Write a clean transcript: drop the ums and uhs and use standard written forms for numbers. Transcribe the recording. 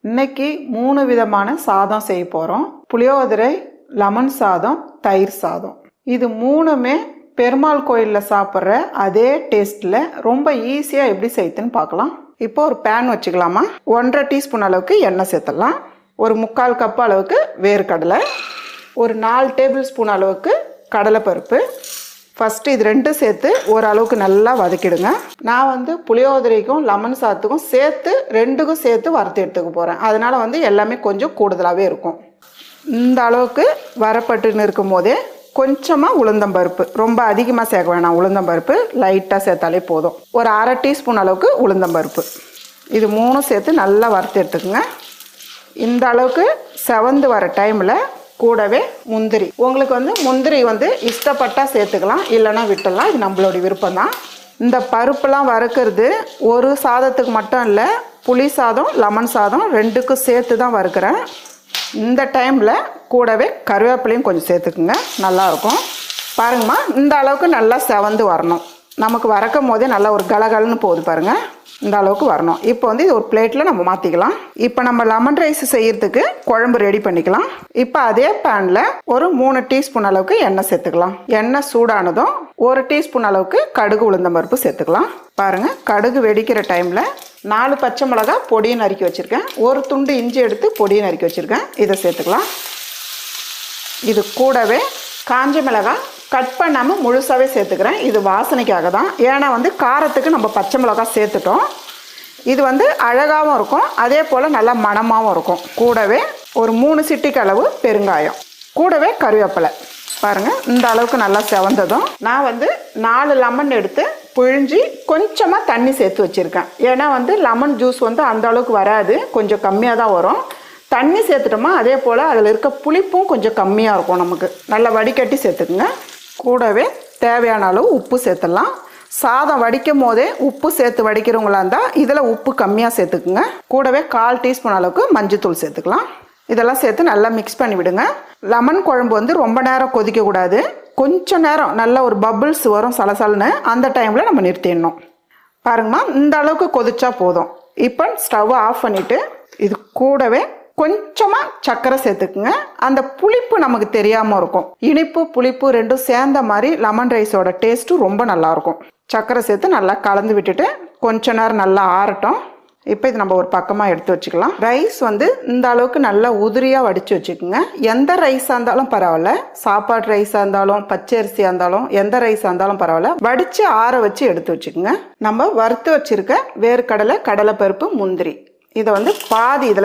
இன்னைக்கு 3 விதமான சாதம் செய்ய போகிறோம். புளியோதரை, லெமன் சாதம், தயிர் சாதம். இது மூணுமே பெருமாள் கோயிலில் சாப்பிட்ற அதே டேஸ்ட்டில் ரொம்ப ஈஸியாக எப்படி செய்யுதுன்னு பார்க்கலாம். இப்போ ஒரு பேன் வச்சுக்கலாமா. 1.5 டீஸ்பூன் அளவுக்கு எண்ணெய் சேர்த்துடலாம். ஒரு 3/4 கப் அளவுக்கு வேர்க்கடலை, ஒரு 4 டேபிள் ஸ்பூன் அளவுக்கு கடலைப்பருப்பு. ஃபஸ்ட்டு இது ரெண்டும் சேர்த்து ஓரளவுக்கு நல்லா வதக்கிடுங்க. நான் புளியோதரைக்கும் லெமன் சாதத்துக்கும் சேர்த்து ரெண்டுக்கும் சேர்த்து வறுத்து எடுத்துக்க போகிறேன். அதனால் எல்லாமே கொஞ்சம் கூடுதலாகவே இருக்கும். இந்த அளவுக்கு வரப்பட்டுன்னு இருக்கும் போதே கொஞ்சமாக உளுந்தம்பருப்பு, ரொம்ப அதிகமாக சேர்க்க வேணாம். உளுந்தம்பருப்பு லைட்டாக சேர்த்தாலே போதும். ஒரு 1/2 டீஸ்பூன் அளவுக்கு உளுந்தம்பருப்பு. இது மூணும் சேர்த்து நல்லா வறுத்து எடுத்துக்கோங்க. இந்த அளவுக்கு செவந்து வர டைமில் கூடவே முந்திரி. உங்களுக்கு முந்திரி இஷ்டப்பட்டால் சேர்த்துக்கலாம், இல்லைன்னா விட்டுடலாம். இது நம்மளோட விருப்பம் தான். இந்த பருப்புலாம் வறுக்கிறது ஒரு சாதத்துக்கு மட்டும் இல்லை, புளி சாதம் லெமன் சாதம் ரெண்டுக்கும் சேர்த்து தான் வறுக்கிறேன். இந்த டைமில் கூடவே கருவேப்பிலையும் கொஞ்சம் சேர்த்துக்குங்க, நல்லாயிருக்கும். பாருங்கம்மா, இந்த அளவுக்கு நல்லா செவந்து வரணும். நமக்கு வறக்கும் போதே நல்லா ஒரு கலகலன்னு போகுது பாருங்கள். இந்த அளவுக்கு வரணும். இப்போ இது ஒரு பிளேட்டில் நம்ம மாற்றிக்கலாம். இப்போ நம்ம லெமன் ரைஸ் செய்யறதுக்கு குழம்பு ரெடி பண்ணிக்கலாம். இப்போ அதே பேனில் ஒரு 3 டீஸ்பூன் அளவுக்கு எண்ணெய் சேர்த்துக்கலாம். எண்ணெய் சூடானதும் 1 டீஸ்பூன் அளவுக்கு கடுகு உளுந்தம்பருப்பு சேர்த்துக்கலாம். பாருங்கள், கடுகு வெடிக்கிற டைமில் 4 பச்சை மிளகாய் பொடியை நறுக்கி வச்சுருக்கேன். ஒரு துண்டு இஞ்சி எடுத்து பொடியை நறுக்கி வச்சுருக்கேன். இதை சேர்த்துக்கலாம். இது கூடவே காஞ்ச மிளகாய் கட் பண்ணாமல் முழுசாகவே சேர்த்துக்கிறேன். இது வாசனைக்காக தான். ஏன்னா காரத்துக்கு நம்ம பச்சை மிளகாய் சேர்த்துட்டோம். இது அழகாகவும் இருக்கும், அதே போல் நல்லா மணமாகவும் இருக்கும். கூடவே ஒரு 3 சிட்டிக்கு அளவு பெருங்காயம், கூடவே கருவேப்பிலை. பாருங்கள், இந்த அளவுக்கு நல்லா செவந்ததும் நான் 4 லெமன் எடுத்து புழிஞ்சி கொஞ்சமாக தண்ணி சேர்த்து வச்சுருக்கேன். ஏன்னா லெமன் ஜூஸ் அந்த அளவுக்கு வராது, கொஞ்சம் கம்மியாக தான் வரும். தண்ணி சேர்த்துட்டோமா அதே போல் அதில் இருக்க புளிப்பும் கொஞ்சம் கம்மியாக இருக்கும். நமக்கு நல்லா வடிகட்டி சேர்த்துக்குங்க. கூடவே தேவையான அளவு உப்பு சேர்த்துடலாம். சாதம் வடிக்கும் போதே உப்பு சேர்த்து வடிக்கிறவங்களா இருந்தால் இதில் உப்பு கம்மியாக சேர்த்துக்குங்க. கூடவே 1/4 டீஸ்பூன் அளவுக்கு மஞ்சத்தூள் சேர்த்துக்கலாம். இதெல்லாம் சேர்த்து நல்லா மிக்ஸ் பண்ணி விடுங்க. லெமன் குழம்பு ரொம்ப நேரம் கொதிக்கக்கூடாது. கொஞ்சம் நேரம் நல்ல ஒரு பபிள்ஸ் வரும் சலசலன்னு, அந்த டைமில் நம்ம நிறுத்திடணும். பாருங்கம்மா, இந்த அளவுக்கு கொதிச்சா போதும். இப்போ ஸ்டவ் ஆஃப் பண்ணிவிட்டு இது கூடவே கொஞ்சமாக சர்க்கரை சேர்த்துக்குங்க. அந்த புளிப்பு நமக்கு தெரியாமல் இருக்கும். இனிப்பு புளிப்பு ரெண்டும் சேர்ந்த மாதிரி லெமன் ரைஸோட டேஸ்ட்டும் ரொம்ப நல்லாயிருக்கும். சர்க்கரை சேர்த்து நல்லா கலந்து விட்டுட்டு கொஞ்ச நேரம் நல்லா ஆறட்டும். இப்போ இது நம்ம ஒரு பக்கமாக எடுத்து வச்சுக்கலாம். ரைஸ் இந்த அளவுக்கு நல்லா உதிரியாக வடித்து வச்சுக்கோங்க. எந்த ரைஸாக இருந்தாலும் பரவாயில்ல, சாப்பாடு ரைஸாக இருந்தாலும் பச்சரிசியாக இருந்தாலும் எந்த ரைஸாக இருந்தாலும் பரவாயில்ல, வடித்து ஆற வச்சு எடுத்து வச்சுக்கோங்க. நம்ம வறுத்து வச்சுருக்க வேர்க்கடலை, கடலைப்பருப்பு, முந்திரி இதை பாதி இதில்